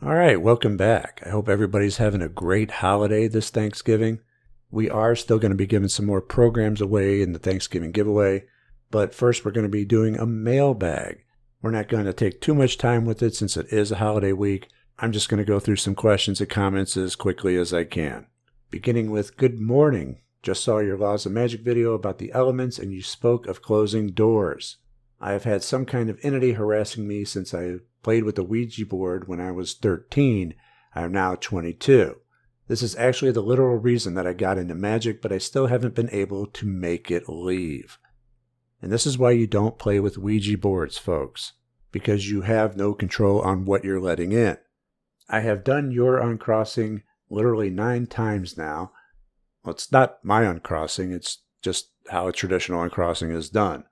All right, welcome back. I hope everybody's having a great holiday this Thanksgiving. We are still going to be giving some more programs away in the Thanksgiving giveaway, but first we're going to be doing a mailbag. We're not going to take too much time with it since it is a holiday week. I'm just going to go through some questions and comments as quickly as I can. Beginning with good morning. Just saw your Laws of Magic video about the elements and you spoke of closing doors. I have had some kind of entity harassing me since I played with the Ouija board when I was 13. I am now 22. This is actually the literal reason that I got into magic, but I still haven't been able to make it leave. And this is why you don't play with Ouija boards, folks, because you have no control on what you're letting in. I have done your uncrossing literally 9 times now. Well, it's not my uncrossing, it's just how a traditional uncrossing is done.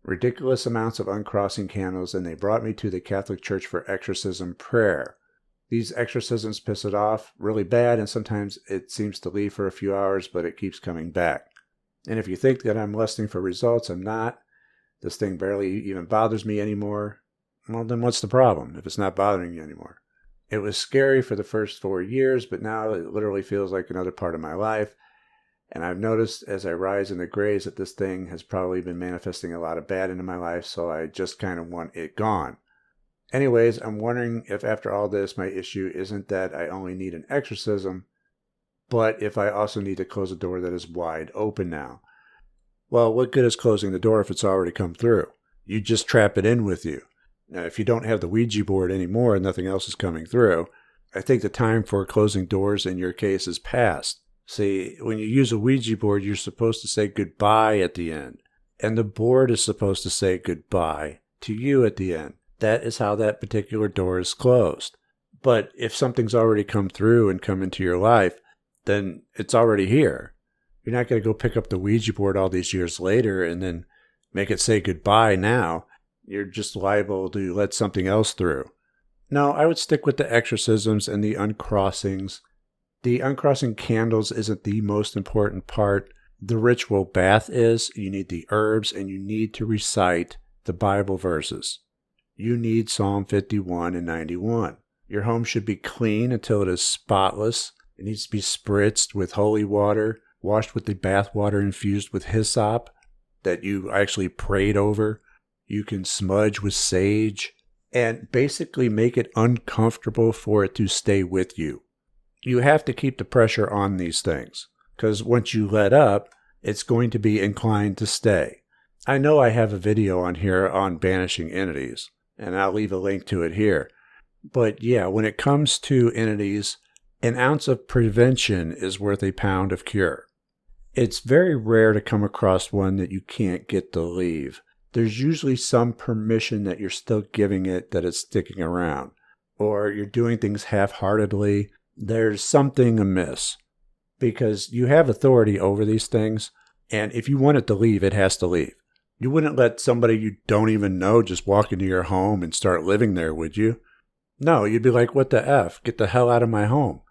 Ridiculous amounts of uncrossing candles, and they brought me to the Catholic Church for exorcism prayer. These exorcisms piss it off really bad, and sometimes it seems to leave for a few hours, but it keeps coming back. And if you think that I'm lusting for results, I'm not. This thing barely even bothers me anymore. Well, then what's the problem if it's not bothering you anymore? It was scary for the first 4 years, but now it literally feels like another part of my life. And I've noticed as I rise in the grays that this thing has probably been manifesting a lot of bad into my life, so I just kind of want it gone. Anyways, I'm wondering if after all this, my issue isn't that I only need an exorcism, but if I also need to close a door that is wide open now. Well, what good is closing the door if it's already come through? You just trap it in with you. Now, if you don't have the Ouija board anymore and nothing else is coming through, I think the time for closing doors in your case is past. See, when you use a Ouija board, you're supposed to say goodbye at the end. And the board is supposed to say goodbye to you at the end. That is how that particular door is closed. But if something's already come through and come into your life, then it's already here. You're not going to go pick up the Ouija board all these years later and then make it say goodbye now. You're just liable to let something else through. No, I would stick with the exorcisms and the uncrossings. The uncrossing candles isn't the most important part. The ritual bath is. You need the herbs and you need to recite the Bible verses. You need Psalm 51 and 91. Your home should be clean until it is spotless. It needs to be spritzed with holy water, washed with the bath water infused with hyssop that you actually prayed over. You can smudge with sage and basically make it uncomfortable for it to stay with you. You have to keep the pressure on these things, because once you let up, it's going to be inclined to stay. I know I have a video on here on banishing entities, and I'll leave a link to it here. But yeah, when it comes to entities, an ounce of prevention is worth a pound of cure. It's very rare to come across one that you can't get to leave. There's usually some permission that you're still giving it that it's sticking around, or you're doing things half-heartedly. There's something amiss, because you have authority over these things, and if you want it to leave, it has to leave. You wouldn't let somebody you don't even know just walk into your home and start living there, would you? No, you'd be like, what the F? Get the hell out of my home.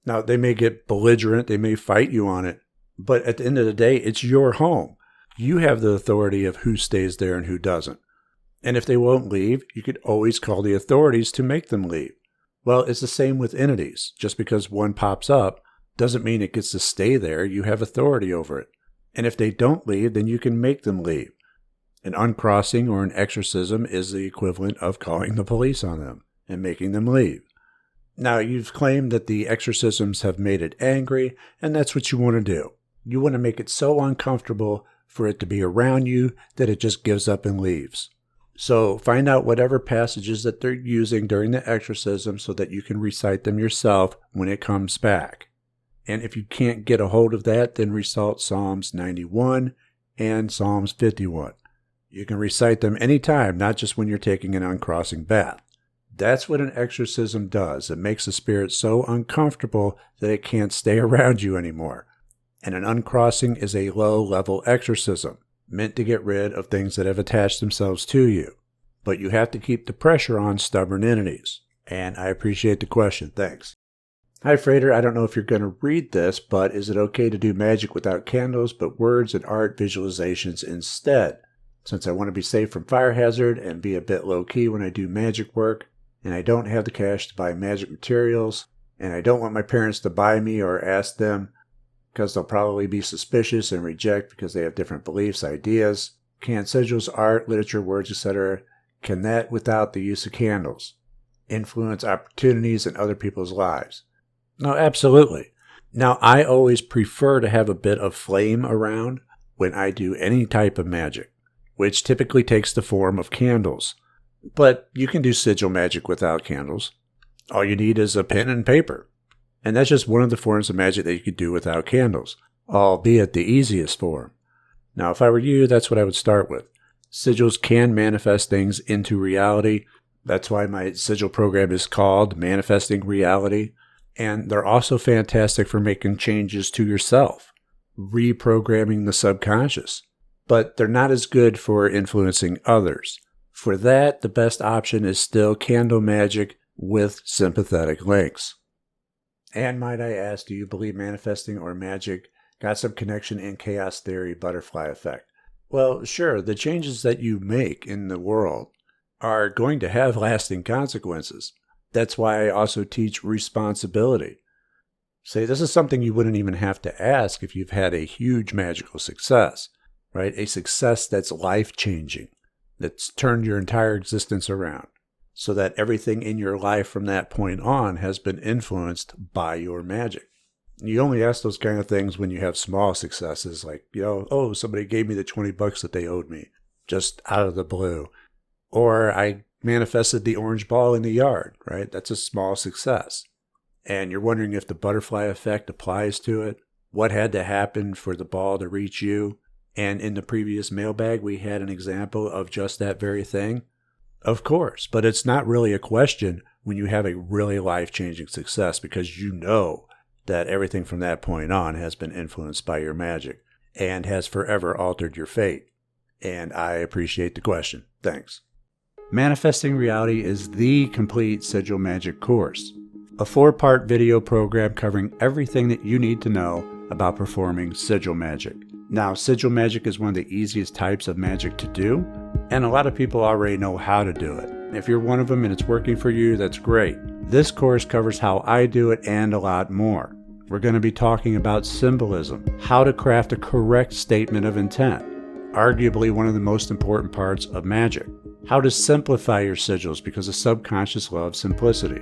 Now, they may get belligerent, they may fight you on it, but at the end of the day, it's your home. You have the authority of who stays there and who doesn't. And if they won't leave, you could always call the authorities to make them leave. Well, it's the same with entities. Just because one pops up doesn't mean it gets to stay there. You have authority over it. And if they don't leave, then you can make them leave. An uncrossing or an exorcism is the equivalent of calling the police on them and making them leave. Now, you've claimed that the exorcisms have made it angry, and that's what you want to do. You want to make it so uncomfortable for it to be around you that it just gives up and leaves. So find out whatever passages that they're using during the exorcism so that you can recite them yourself when it comes back. And if you can't get a hold of that, then recite Psalms 91 and Psalms 51. You can recite them anytime, not just when you're taking an uncrossing bath. That's what an exorcism does. It makes the spirit so uncomfortable that it can't stay around you anymore. And an uncrossing is a low-level exorcism, meant to get rid of things that have attached themselves to you. But you have to keep the pressure on stubborn entities. And I appreciate the question. Thanks. Hi, Frater. I don't know if you're going to read this, but is it okay to do magic without candles, but words and art visualizations instead? Since I want to be safe from fire hazard and be a bit low-key when I do magic work, and I don't have the cash to buy magic materials, and I don't want my parents to buy me or ask them because they'll probably be suspicious and reject because they have different beliefs, ideas. Can sigils, art, literature, words, etc., can that, without the use of candles, influence opportunities in other people's lives? No, absolutely. Now, I always prefer to have a bit of flame around when I do any type of magic, which typically takes the form of candles. But you can do sigil magic without candles. All you need is a pen and paper. And that's just one of the forms of magic that you could do without candles, albeit the easiest form. Now, if I were you, that's what I would start with. Sigils can manifest things into reality. That's why my sigil program is called Manifesting Reality. And they're also fantastic for making changes to yourself, reprogramming the subconscious. But they're not as good for influencing others. For that, the best option is still candle magic with sympathetic links. And might I ask, do you believe manifesting or magic got some connection in chaos theory butterfly effect? Well, sure, the changes that you make in the world are going to have lasting consequences. That's why I also teach responsibility. Say, this is something you wouldn't even have to ask if you've had a huge magical success, right? A success that's life-changing, that's turned your entire existence around, so that everything in your life from that point on has been influenced by your magic. You only ask those kind of things when you have small successes, like, oh, somebody gave me the $20 that they owed me, just out of the blue. Or I manifested the orange ball in the yard, right? That's a small success. And you're wondering if the butterfly effect applies to it. What had to happen for the ball to reach you? And in the previous mailbag, we had an example of just that very thing. Of course, but it's not really a question when you have a really life-changing success, because you know that everything from that point on has been influenced by your magic and has forever altered your fate. And I appreciate the question. Thanks. Manifesting Reality is the complete sigil magic course, a 4-part video program covering everything that you need to know about performing sigil magic. Now, sigil magic is one of the easiest types of magic to do, and a lot of people already know how to do it. If you're one of them and it's working for you, that's great. This course covers how I do it and a lot more. We're going to be talking about symbolism, how to craft a correct statement of intent, arguably one of the most important parts of magic, how to simplify your sigils because the subconscious loves simplicity,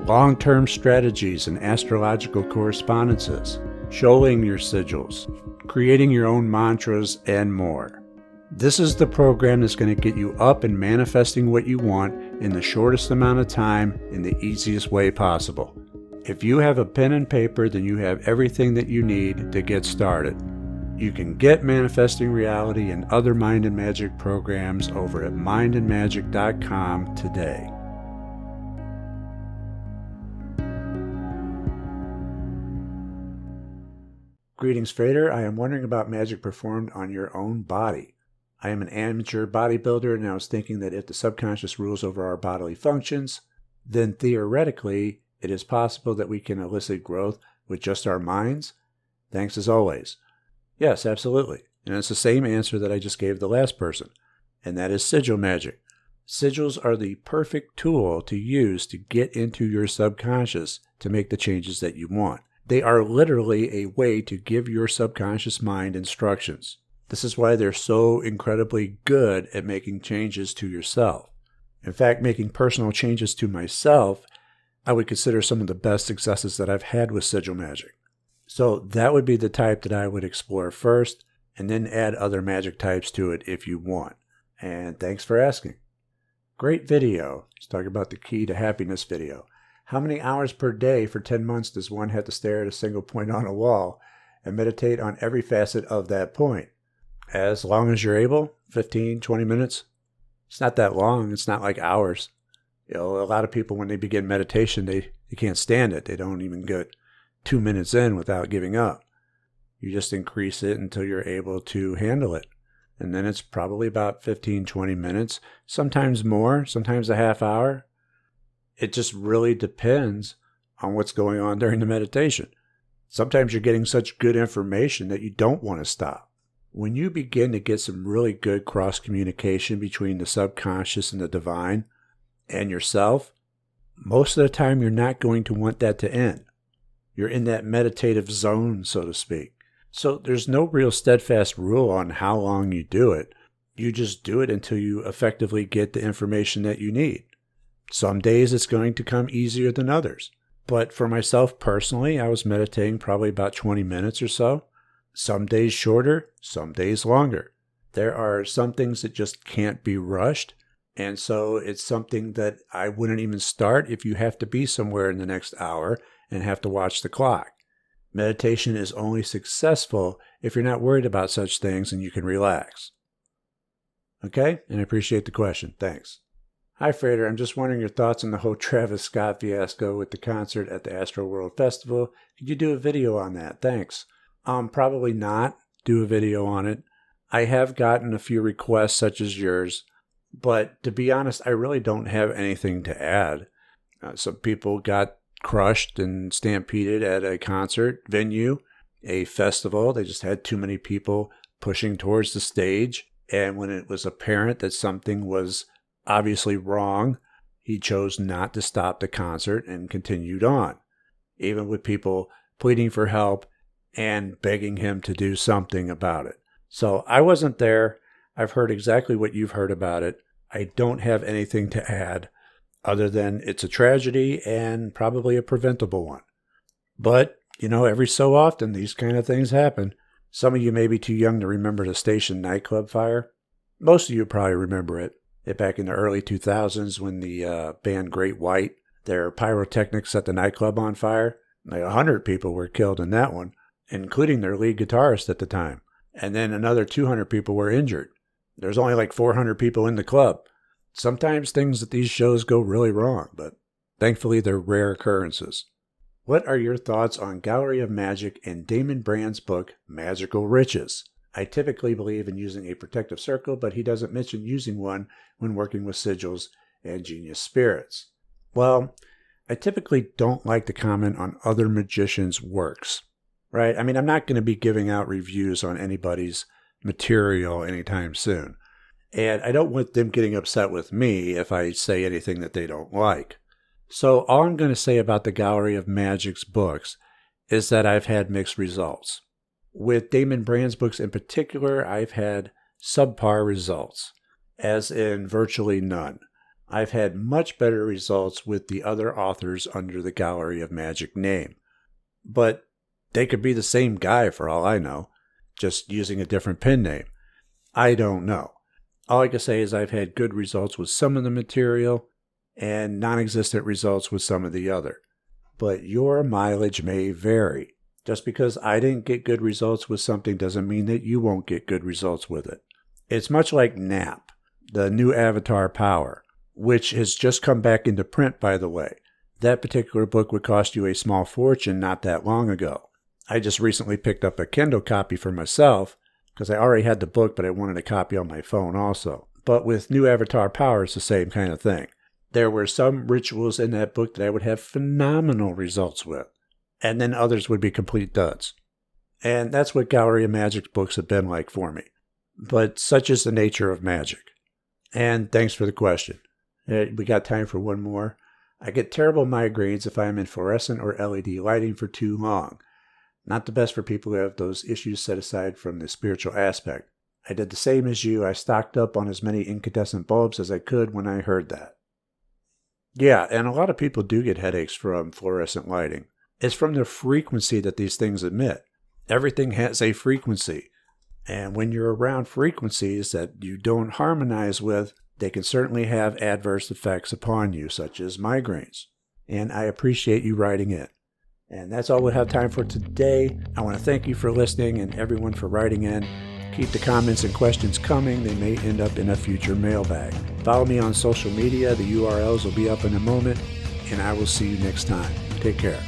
long-term strategies and astrological correspondences, showing your sigils, creating your own mantras, and more. This is the program that's going to get you up and manifesting what you want in the shortest amount of time in the easiest way possible. If you have a pen and paper, then you have everything that you need to get started. You can get Manifesting Reality and other Mind and Magic programs over at mindandmagic.com today. Greetings, Frater. I am wondering about magic performed on your own body. I am an amateur bodybuilder, and I was thinking that if the subconscious rules over our bodily functions, then theoretically, it is possible that we can elicit growth with just our minds. Thanks as always. Yes, absolutely. And it's the same answer that I just gave the last person, and that is sigil magic. Sigils are the perfect tool to use to get into your subconscious to make the changes that you want. They are literally a way to give your subconscious mind instructions. This is why they're so incredibly good at making changes to yourself. In fact, making personal changes to myself, I would consider some of the best successes that I've had with sigil magic. So that would be the type that I would explore first, and then add other magic types to it if you want. And thanks for asking. Great video. Let's talk about the key to happiness video. How many hours per day for 10 months does one have to stare at a single point on a wall and meditate on every facet of that point? As long as you're able, 15, 20 minutes. It's not that long. It's not like hours. A lot of people, when they begin meditation, they can't stand it. They don't even get 2 minutes in without giving up. You just increase it until you're able to handle it. And then it's probably about 15, 20 minutes, sometimes more, sometimes a half hour. It just really depends on what's going on during the meditation. Sometimes you're getting such good information that you don't want to stop. When you begin to get some really good cross-communication between the subconscious and the divine and yourself, most of the time you're not going to want that to end. You're in that meditative zone, so to speak. So there's no real steadfast rule on how long you do it. You just do it until you effectively get the information that you need. Some days it's going to come easier than others. But for myself personally, I was meditating probably about 20 minutes or so. Some days shorter, some days longer. There are some things that just can't be rushed. And so it's something that I wouldn't even start if you have to be somewhere in the next hour and have to watch the clock. Meditation is only successful if you're not worried about such things and you can relax. Okay? And I appreciate the question. Thanks. Hi, Frater. I'm just wondering your thoughts on the whole Travis Scott fiasco with the concert at the Astro World Festival. Could you do a video on that? Thanks. Probably not do a video on it. I have gotten a few requests such as yours, but to be honest, I really don't have anything to add. Some people got crushed and stampeded at a concert venue, a festival. They just had too many people pushing towards the stage. And when it was apparent that something was obviously wrong, he chose not to stop the concert and continued on, even with people pleading for help and begging him to do something about it. So I wasn't there. I've heard exactly what you've heard about it. I don't have anything to add other than it's a tragedy and probably a preventable one. But, every so often these kind of things happen. Some of you may be too young to remember the Station nightclub fire. Most of you probably remember it. Back in the early 2000s when the band Great White, their pyrotechnics set the nightclub on fire. Like 100 people were killed in that one, including their lead guitarist at the time. And then another 200 people were injured. There's only like 400 people in the club. Sometimes things at these shows go really wrong, but thankfully they're rare occurrences. What are your thoughts on Gallery of Magick and Damon Brand's book, Magical Riches? I typically believe in using a protective circle, but he doesn't mention using one when working with sigils and genius spirits. Well, I typically don't like to comment on other magicians' works, right? I'm not going to be giving out reviews on anybody's material anytime soon. And I don't want them getting upset with me if I say anything that they don't like. So all I'm going to say about the Gallery of Magick's books is that I've had mixed results. With Damon Brand's books in particular, I've had subpar results, as in virtually none. I've had much better results with the other authors under the Gallery of Magick name. But they could be the same guy for all I know, just using a different pen name. I don't know. All I can say is I've had good results with some of the material and non-existent results with some of the other. But your mileage may vary. Just because I didn't get good results with something doesn't mean that you won't get good results with it. It's much like NAP, the new avatar power, which has just come back into print, by the way. That particular book would cost you a small fortune not that long ago. I just recently picked up a Kindle copy for myself because I already had the book, but I wanted a copy on my phone also. But with new avatar power, it's the same kind of thing. There were some rituals in that book that I would have phenomenal results with. And then others would be complete duds. And that's what Gallery of Magick's books have been like for me. But such is the nature of magic. And thanks for the question. We got time for one more. I get terrible migraines if I am in fluorescent or LED lighting for too long. Not the best for people who have those issues set aside from the spiritual aspect. I did the same as you. I stocked up on as many incandescent bulbs as I could when I heard that. Yeah, and a lot of people do get headaches from fluorescent lighting. It's from the frequency that these things emit. Everything has a frequency. And when you're around frequencies that you don't harmonize with, they can certainly have adverse effects upon you, such as migraines. And I appreciate you writing in. And that's all we have time for today. I want to thank you for listening and everyone for writing in. Keep the comments and questions coming. They may end up in a future mailbag. Follow me on social media. The URLs will be up in a moment. And I will see you next time. Take care.